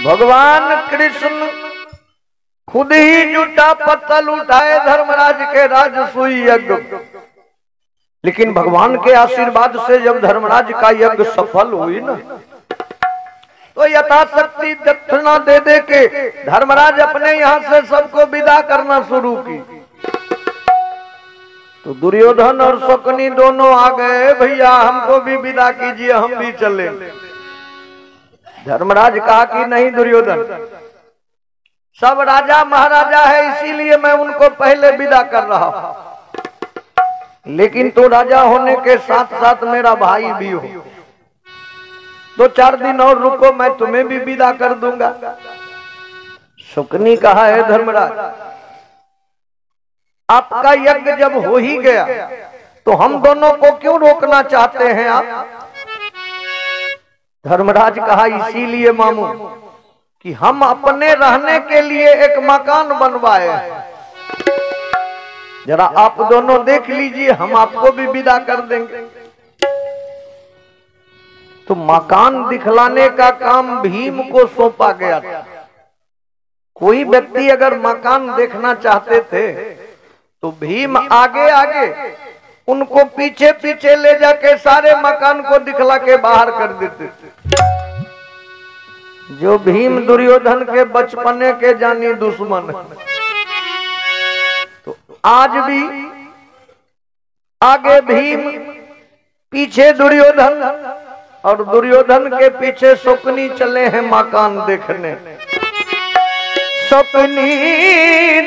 भगवान कृष्ण खुद ही जूठा पत्तल उठाए धर्मराज के राजसूय यज्ञ, लेकिन भगवान के आशीर्वाद से जब धर्मराज का यज्ञ सफल हुई ना, तो यथाशक्ति दक्षिणा दे दे के धर्मराज अपने यहाँ से सबको विदा करना शुरू की। तो दुर्योधन और शकुनी दोनों आ गए, भैया हमको भी विदा कीजिए, हम भी चले। धर्मराज कहा कि नहीं दुर्योधन, सब राजा महाराजा है, इसीलिए मैं उनको पहले विदा कर रहा हूं, लेकिन तो राजा होने के साथ साथ मेरा भाई भी हो, 2-4 दिन और रुको, मैं तुम्हें भी विदा कर दूंगा। शकुनी कहा है धर्मराज, आपका यज्ञ जब हो ही गया तो हम दोनों को क्यों रोकना चाहते हैं आप? धर्मराज कहा इसीलिए मामू कि हम अपने रहने के लिए एक मकान बनवाए हैं, जरा आप दोनों देख लीजिए, हम आपको भी विदा कर देंगे। तो मकान दिखलाने का काम भीम को सौंपा गया था। कोई व्यक्ति अगर मकान देखना चाहते थे तो भीम आगे आगे उनको पीछे पीछे ले जाके सारे मकान को दिखला के बाहर कर देते थे। जो भीम दुर्योधन के बचपने के जानी दुश्मन है, तो आज भी आगे भीम, पीछे दुर्योधन, और दुर्योधन के पीछे शकुनी चले हैं मकान देखने। शकुनी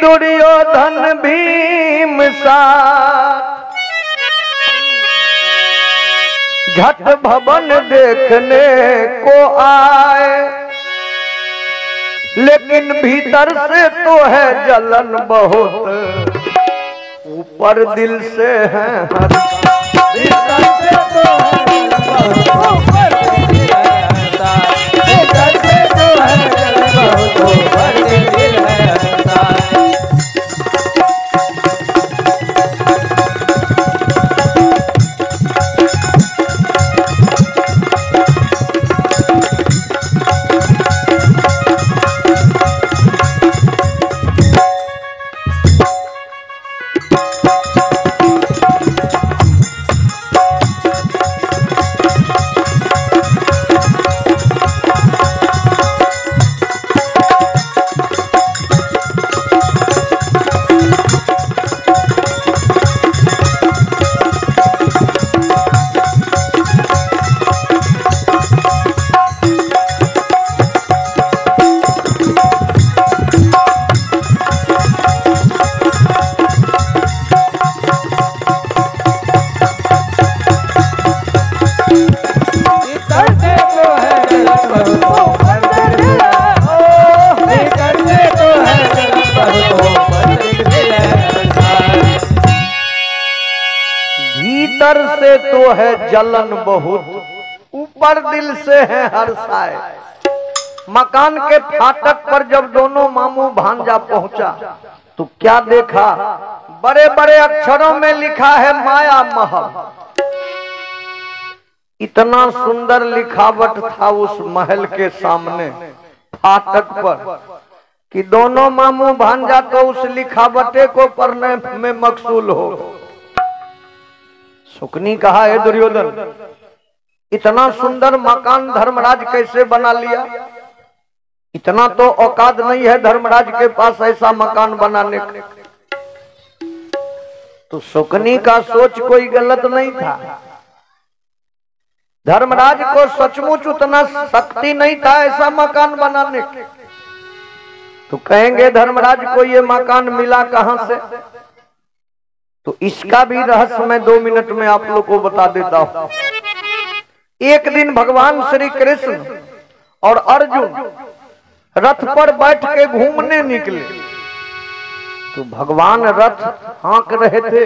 दुर्योधन भीम साथ झट भवन देखने को आए, लेकिन भीतर से तो है जलन बहुत, ऊपर दिल से है भीतर से तो है ऊपर दिल रहता, भीतर से तो है जलन बहुत, ऊपर दिल रहता। भीतर से तो है जलन बहुत, ऊपर दिल से है हर्षाए। मकान के फाटक पर जब दोनों मामू भांजा पहुंचा तो क्या देखा, बड़े बड़े अक्षरों में लिखा है माया महल। इतना सुंदर लिखावट था उस महल के सामने फाटक पर कि दोनों मामू भांजा तो उस लिखावटे को पढ़ने में मकसूल हो। शकुनी कहा है दुर्योधन, इतना सुंदर मकान धर्मराज कैसे बना लिया? इतना तो औकात नहीं है धर्मराज के पास ऐसा मकान बनाने का। तो शकुनी का सोच कोई गलत नहीं था। धर्मराज को सचमुच उतना शक्ति नहीं था ऐसा मकान बनाने की। तो कहेंगे धर्मराज को ये मकान मिला कहां से? तो इसका भी रहस्य मैं 2 मिनट में आप लोग को बता देता हूं। एक दिन भगवान श्री कृष्ण और अर्जुन रथ पर बैठ के घूमने निकले। तो भगवान रथ हाँक रहे थे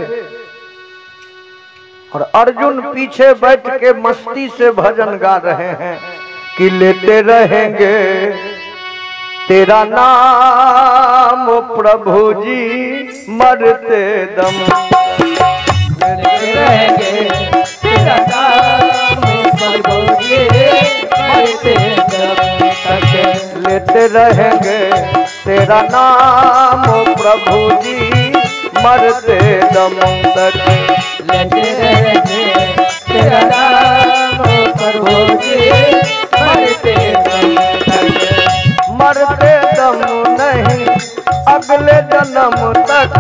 और अर्जुन पीछे बैठ के मस्ती से भजन गा रहे हैं कि लेते रहेंगे तेरा नाम प्रभु जी मरते दम, लेते रहेंगे तेरा नाम प्रभु जी मरते दम तक, लेते रहेंगे तेरा नाम प्रभु जी, मरते दम तक लेते रहेंगे तेरा नाम प्रभु जी, मरते दम तक। मरते दम नहीं अगले जन्म तक,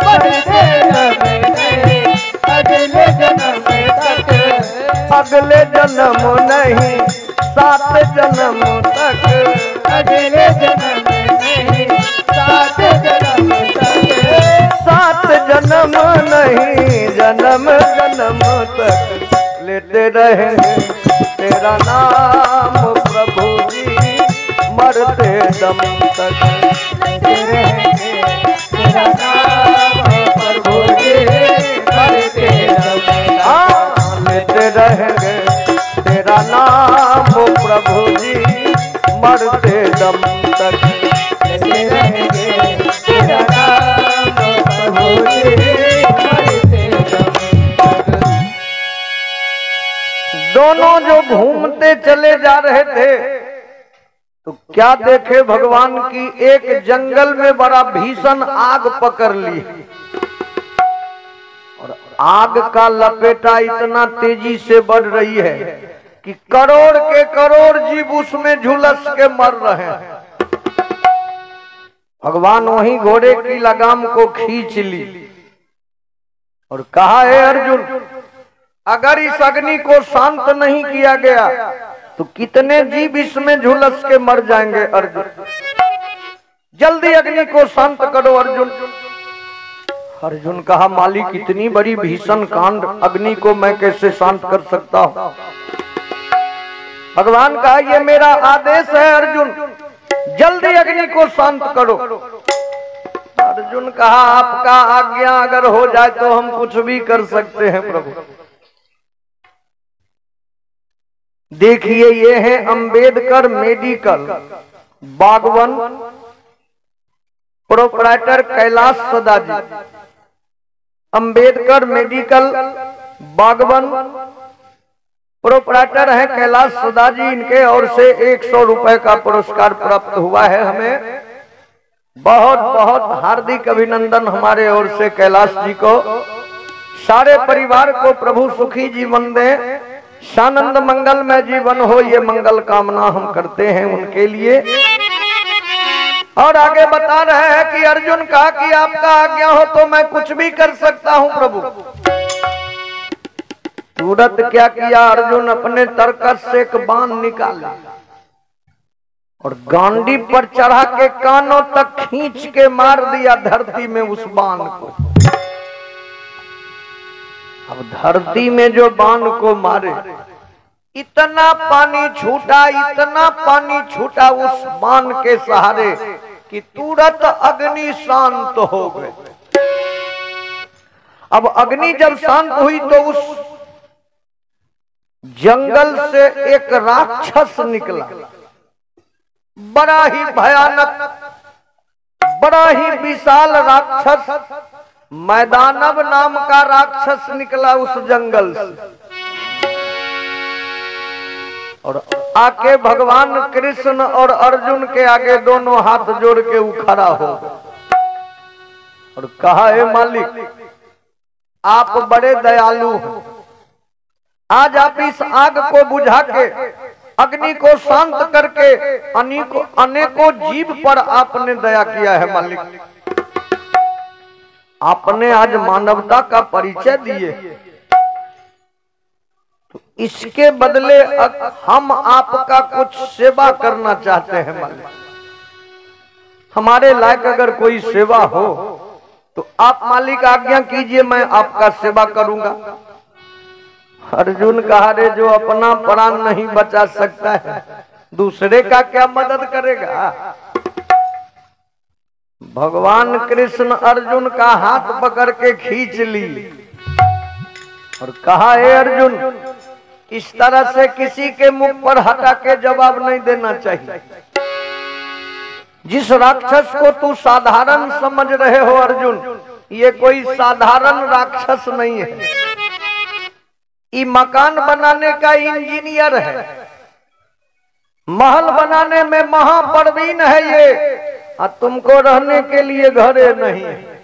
मरते दम नहीं अगले जन्म तक, अगले जन्म नहीं 7 जन्म तक, अगले जन्म नहीं 7 जन्म तक, 7 जन्म नहीं जन्म जन्म तक लेते रहेंगे तेरा नाम प्रभु जी, मरते दम तक लेते रहेंगे तेरा नाम प्रभु जी, मरते दम तक। लेते रहेंगे तेरा नाम प्रभु जी, मरते दम तक लेते रहेंगे तेरा नाम प्रभु जी, मरते दम तक। दोनों जो घूमते चले जा रहे थे तो क्या देखे भगवान की एक जंगल में बड़ा भीषण आग पकड़ ली, और आग का लपेटा इतना तेजी से बढ़ रही है कि करोड़ के करोड़ जीव उसमें झुलस के मर रहे हैं। भगवान वहीं घोड़े की लगाम को खींच ली और कहा, हे अर्जुन, अगर इस अग्नि को शांत नहीं किया गया तो कितने जीव इसमें झुलस के मर जाएंगे। अर्जुन, जल्दी अग्नि को शांत करो अर्जुन। अर्जुन कहा, मालिक, इतनी बड़ी भीषण कांड अग्नि को मैं कैसे शांत कर सकता हूं। भगवान कहा, ये मेरा आदेश है अर्जुन, जल्दी अग्नि को शांत करो। अर्जुन कहा, आपका आज्ञा अगर हो जाए तो हम कुछ भी कर सकते हैं प्रभु। देखिए, ये है अंबेडकर मेडिकल, बागवन, प्रोप्राइटर कैलाश सदा जी। अंबेडकर मेडिकल बागवन प्रोप्राइटर है कैलाश सदा जी। इनके ओर से 100 रुपए का पुरस्कार प्राप्त हुआ है हमें। बहुत बहुत हार्दिक अभिनंदन हमारे ओर से कैलाश जी को। सारे परिवार को प्रभु सुखी जीवन दे, सानंद मंगलमय जीवन हो, ये मंगल कामना हम करते हैं उनके लिए। और आगे बता रहे हैं कि अर्जुन कहा कि आपका आज्ञा हो तो मैं कुछ भी कर सकता हूं प्रभु। तुरंत क्या किया अर्जुन, अपने तरकस से एक बाण निकाला और गांडी पर चढ़ा के कानों तक खींच के मार दिया धरती में उस बाण को। अब धरती में जो बाण को मारे, इतना पानी छूटा, इतना पानी छूटा उस बाण के सहारे कि तुरंत अग्नि शांत हो गए। अब अग्नि जब शांत हुई तो उस जंगल से एक राक्षस निकला, बड़ा ही भयानक, बड़ा ही विशाल राक्षस, मैदानव नाम का राक्षस निकला उस जंगल से और आके भगवान कृष्ण और अर्जुन के आगे दोनों हाथ जोड़ के वो खड़ा हो और कहा, हे मालिक, आप बड़े दयालु हैं, आज आप इस आग को बुझा के अग्नि को शांत करके अनेकों जीव पर आपने दया किया है मालिक। आपने आज मानवता का परिचय दिए, तो इसके बदले हम आपका कुछ सेवा करना चाहते हैं मालिक। हमारे लायक अगर कोई सेवा हो तो आप मालिक आज्ञा कीजिए, मैं आपका सेवा करूंगा। अर्जुन कहा, रे जो अपना प्राण नहीं बचा सकता है दूसरे का क्या मदद करेगा। भगवान कृष्ण अर्जुन का हाथ पकड़ के खींच ली और कहा, हे अर्जुन, इस तरह से किसी के मुख पर हटा के जवाब नहीं देना चाहिए। जिस राक्षस को तू साधारण समझ रहे हो अर्जुन, ये कोई साधारण राक्षस नहीं है, ये मकान बनाने का इंजीनियर है। महल बनाने में महाप्रवीण है ये, और तुमको रहने के लिए घरे नहीं है।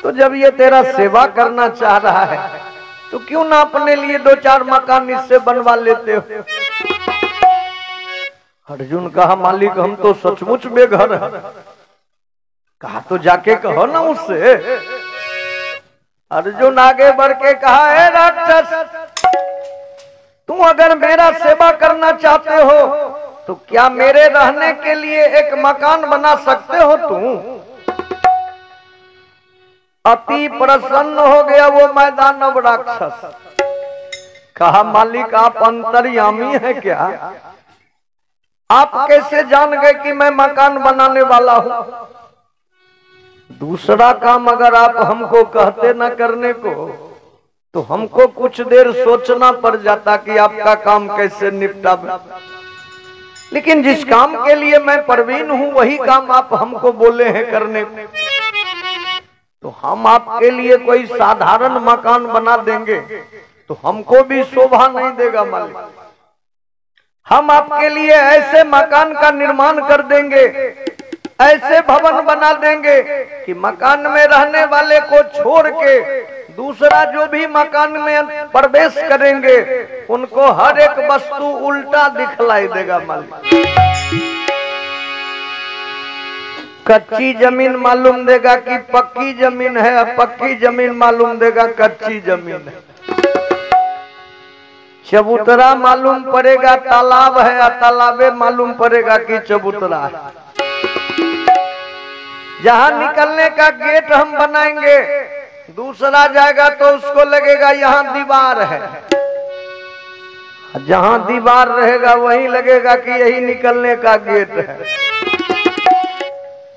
तो जब ये तेरा सेवा करना चाह रहा है तो क्यों ना अपने लिए 2-4 मकान इससे बनवा लेते हो। अर्जुन कहा मालिक हम तो सचमुच बेघर है। कहा तो जाके कहो ना उससे। अर्जुन आगे बढ़ के कहा है राक्षस, तुम अगर मेरा सेवा करना चाहते हो तो क्या मेरे रहने के लिए एक मकान बना सकते हो तुम? अति प्रसन्न हो गया वो मैदानव राक्षस। कहा मालिक आप अंतर्यामी है क्या? आप कैसे जान गए कि मैं मकान बनाने वाला हूं? दूसरा काम अगर आप हमको कहते न करने को तो हमको कुछ देर सोचना पड़ जाता कि आपका काम कैसे निपटा। लेकिन जिस काम के लिए मैं प्रवीण हूं वही काम आप हमको बोले हैं करने को, तो हम आपके लिए कोई साधारण मकान बना देंगे तो हमको भी शोभा नहीं देगा मालिक। हम आपके लिए ऐसे मकान का निर्माण कर देंगे, ऐसे भवन बना देंगे कि मकान में रहने वाले को छोड़ के दूसरा जो भी मकान में प्रवेश करेंगे उनको हर एक वस्तु उल्टा दिखलाई देगा मालिक। कच्ची जमीन मालूम देगा कि पक्की जमीन है, और पक्की जमीन मालूम देगा कच्ची जमीन है। चबूतरा मालूम पड़ेगा तालाब है, और तालाबे मालूम पड़ेगा कि चबूतरा है। जहां निकलने का गेट हम बनाएंगे दूसरा जाएगा तो उसको लगेगा यहाँ दीवार है, जहां दीवार रहेगा वहीं लगेगा कि यही निकलने का गेट है।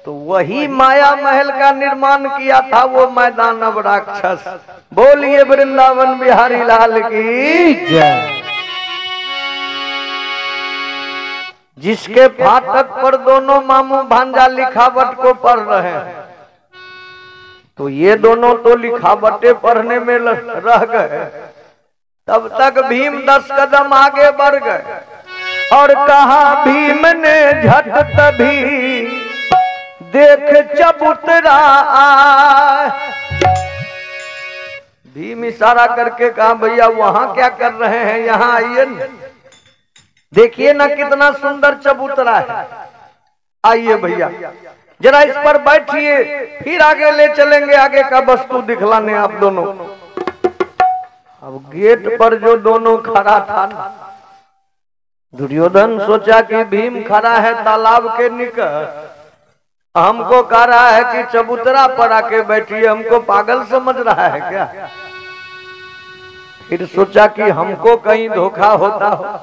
तो वही माया महल का निर्माण किया था वो मैदानव राक्षस। बोलिए वृंदावन बिहारी लाल की जय। जिसके फाटक पर दोनों मामू भांजा लिखावट को पढ़ रहे हैं, तो ये दोनों तो लिखावटें पढ़ने में रह गए। तब तक भीम 10 कदम आगे बढ़ गए और कहा भीम ने झट तभी देख चबूतरा आए। भीम इशारा करके कहा भैया वहां क्या कर रहे हैं, यहाँ आइए न, देखिए ना कितना सुंदर चबूतरा है। आइए भैया जरा इस पर बैठिए, फिर आगे ले चलेंगे, आगे का वस्तु दिखलाने आप दोनों। अब गेट पर जो दोनों खड़ा था ना, दुर्योधन सोचा कि भीम खड़ा है तालाब के निकट, हमको कह रहा है कि चबूतरा पर आके बैठिए, हमको पागल समझ रहा है क्या? फिर सोचा कि हमको कहीं धोखा होता हो।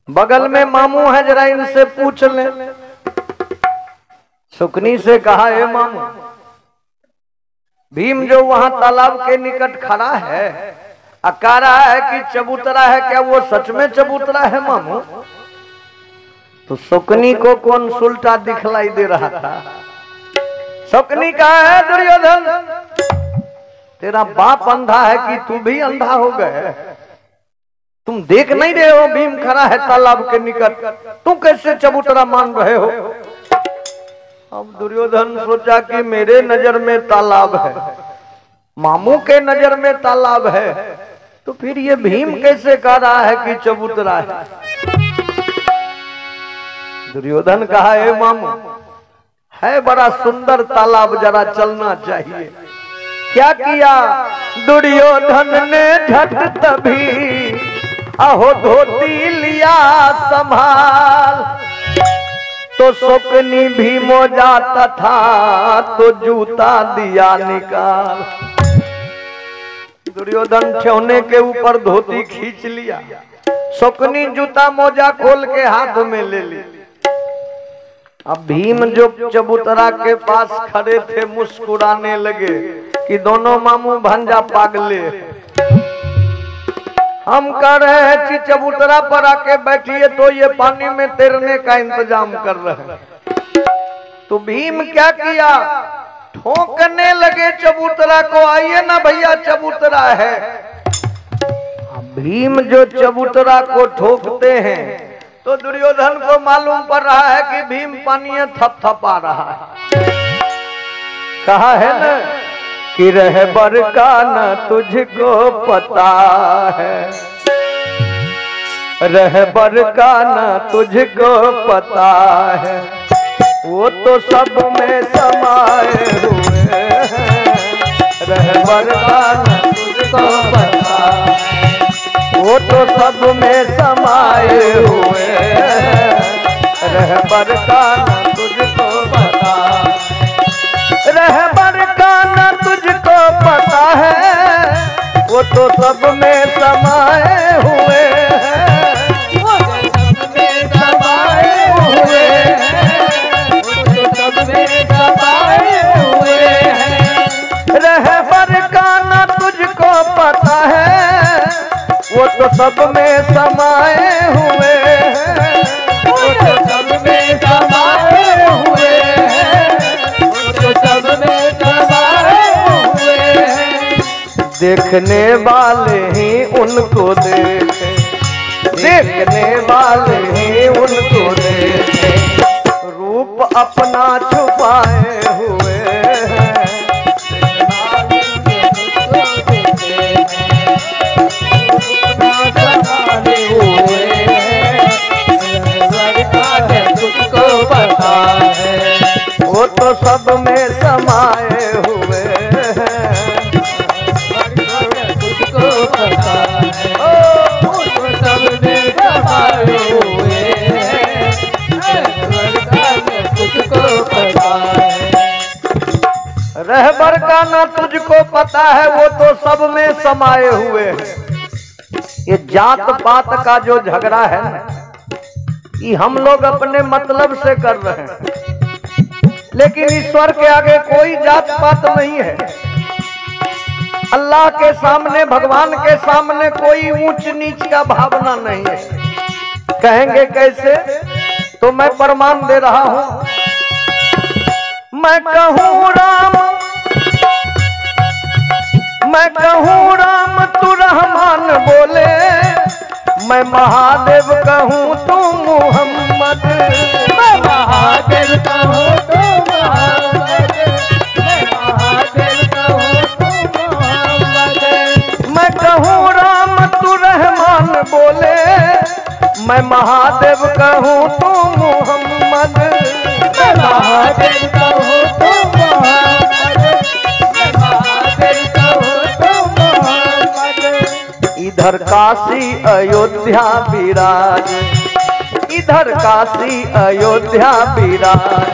बगल में मामू है, जरा इनसे पूछ लें। सुकनी से कहा हे मामू, भीम जो वहां तालाब के निकट खड़ा है कह रहा है कि चबूतरा है, क्या वो सच में चबूतरा है मामू? तो सुकनी को कौन सुल्टा दिखलाई दे रहा था। सुकनी कहा है दुर्योधन तेरा बाप अंधा है कि तू भी अंधा हो गए? तुम देख नहीं रहे हो भीम खड़ा है तालाब के निकट, तू कैसे चबूतरा मान रहे हो? अब दुर्योधन सोचा कि मेरे नजर में तालाब है, मामू के नजर में तालाब है, तो फिर ये भीम कैसे कह रहा है कि चबूतरा है? दुर्योधन कहा हे मामू है बड़ा सुंदर तालाब, जरा चलना चाहिए। क्या किया दुर्योधन ने झट तभी अहो धोती लिया संभाल, तो सुकनी भीमो जाता था तो जूता दिया निकाल। दुर्योधन ठेवने के ऊपर धोती खींच लिया, सुकनी जूता मोजा खोल के हाथ में ले ली। अब भीम जो चबूतरा के पास खड़े थे मुस्कुराने लगे कि दोनों मामू भांजा पागले, हम कह रहे हैं कि चबूतरा पर आके बैठिए तो ये पानी में तैरने का इंतजाम कर रहे हैं। तो भीम क्या किया, ठोकने लगे चबूतरा को, आइए ना भैया चबूतरा है। भीम जो चबूतरा को ठोकते हैं तो दुर्योधन को मालूम पड़ रहा है कि भीम पानी थपथपा रहा है। कहा है ना कि रहबर का न तुझको पता है, रहबर का न तुझको पता है, वो तो सब में समाये हुए हैं। रहबर का न तुझको पता है, वो तो सब में समाये हुए हैं। रहबर का न तुझको पता है, रहबर का न तुझको पता है, वो तो सब में समाये हुए हैं। वो तो सब में समाये हुए हैं, वो तो सब में समाये हुए हैं। रहबर का न तुझको पता है, वो तो सब में समाये हुए हैं। वो तो सब में समाये हुए हैं, वो तो सब में समाये हुए हैं। देखने वाले ही उनको देखे, देखने वाले ही उनको देखे, रूप अपना छुपाए हुए हैं। वो तो सब में समाये हुए हैं। तुझको पता है, वो तो सब में समाये हुए हैं। तुझको पता है, रहबर का ना तुझको पता है, वो तो सब में समाये हुए हैं। ये जात पात का जो झगड़ा है ना, ये हम लोग अपने मतलब से कर रहे हैं, लेकिन ईश्वर के आगे कोई जात पात नहीं है। अल्लाह के सामने, भगवान के सामने कोई ऊंच नीच का भावना नहीं है। कहेंगे कैसे? तो मैं प्रमाण दे रहा हूं। मैं कहूं राम, मैं कहूं राम तू रहमान बोले, मैं महादेव कहूं तू मोहम्मद। मैं महादेव कहूं तू मोहम्मद, मैं महादेव कहूं तू मोहम्मद। मैं कहूं राम तू रहमान बोले, मैं महादेव कहूं तू मोहम्मद। मैं महादेव कहूं तू मोहम्मद, मैं महादेव कहूं तू मोहम्मद। इधर काशी अयोध्या विराज, इधर काशी अयोध्या विराज,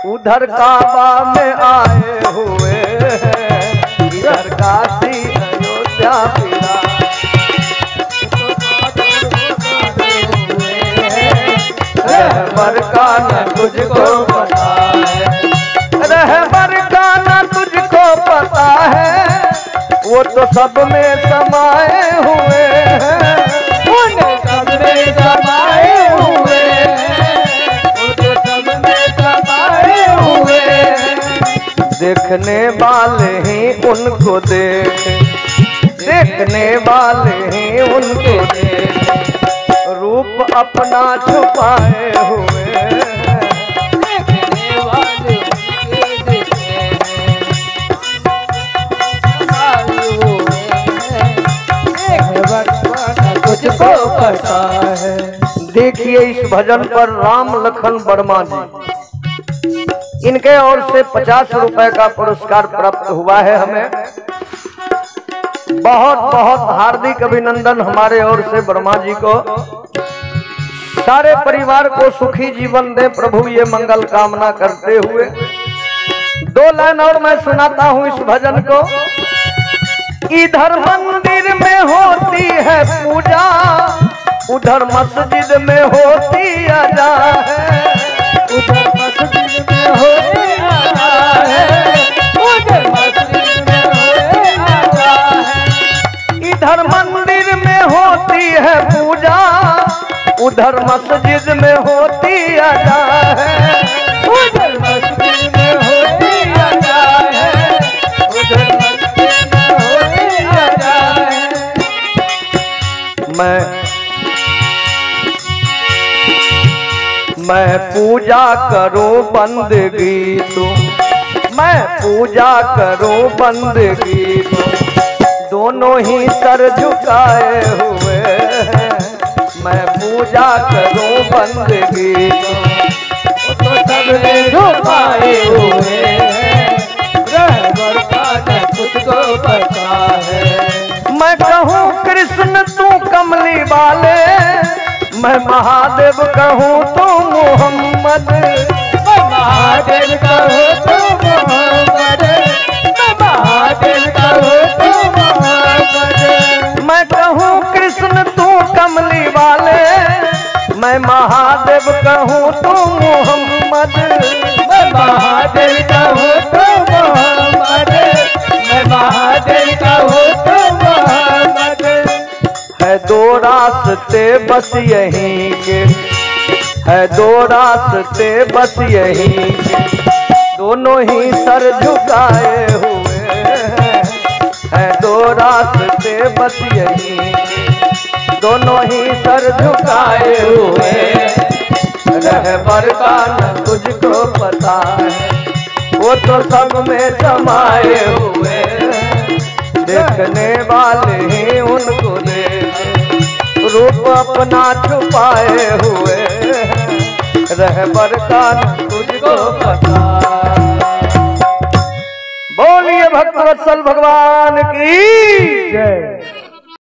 उधर काबा में आए हुए हैं। इधर काशी अयोध्या विराज, रहबर का न तुझको पता है, रहबर का न तुझको पता है, वो तो सब में समाये हुए हैं। वो तो सब में समाये हुए हैं, वो तो सब में समाये हुए हैं। देखने वाले ही उनको देखे, देखने वाले ही उनको देखे, रूप अपना छुपाए हुए हैं। देखने वाले उनके देखे हैं, तुझको पता है। देखिए इस भजन पर राम लखन वर्मा जी, इनके ओर से 50 रुपए का पुरस्कार प्राप्त हुआ है हमें। बहुत बहुत हार्दिक अभिनंदन हमारे ओर से वर्मा जी को। सारे परिवार को सुखी जीवन दे प्रभु, ये मंगल कामना करते हुए 2 लाइन और मैं सुनाता हूँ इस भजन को। इधर मंदिर में होती है पूजा, उधर मस्जिद में होती अजा है। उधर मस्जिद में होती अजा है, उधर मस्जिद में होती अजा है। इधर मंदिर में होती है पूजा, उधर मस्जिद में होती अजा है। उधर मस्जिद में होती अजा है, उधर मस्जिद में होती अजा है। मैं पूजा करूं बंदगी तू, मैं पूजा करूं बंदगी तू, दोनों ही सर झुकाए हुए हैं। मैं पूजा करूं बंदगी तो सबने झुकाए हुए हैं, रहबर का न तुझको पता है। मैं कहूँ कृष्ण तू कमली वाले, मैं महादेव कहूँ तू मोहम्मद, मैं महादेव कहूँ तू मोहम्मद, मैं महादेव कहूँ तू मोहम्मद। मैं कहूँ कृष्ण तू कमली वाले, मैं महादेव कहूँ तू मोहम्मद, मैं महादेव कहूँ तू मोहम्मद, मैं महादेव कहूँ तू मोहम्मद। है दो रास्ते बस यहीं के, है दो रास्ते बस यहीं के, दोनों ही सर झुकाए हुए हैं। है दो रास्ते बस यहीं के, दोनों ही सर झुकाए हुए। रहबर का न तुझको पता है, वो तो सब में समाये हुए हैं। देखने वाले ही उनको देखे, रूप अपना छुपाए हुए हैं। रहबर का न तुझको पता। बोलिए भक्तवत्सल भगवान की जय।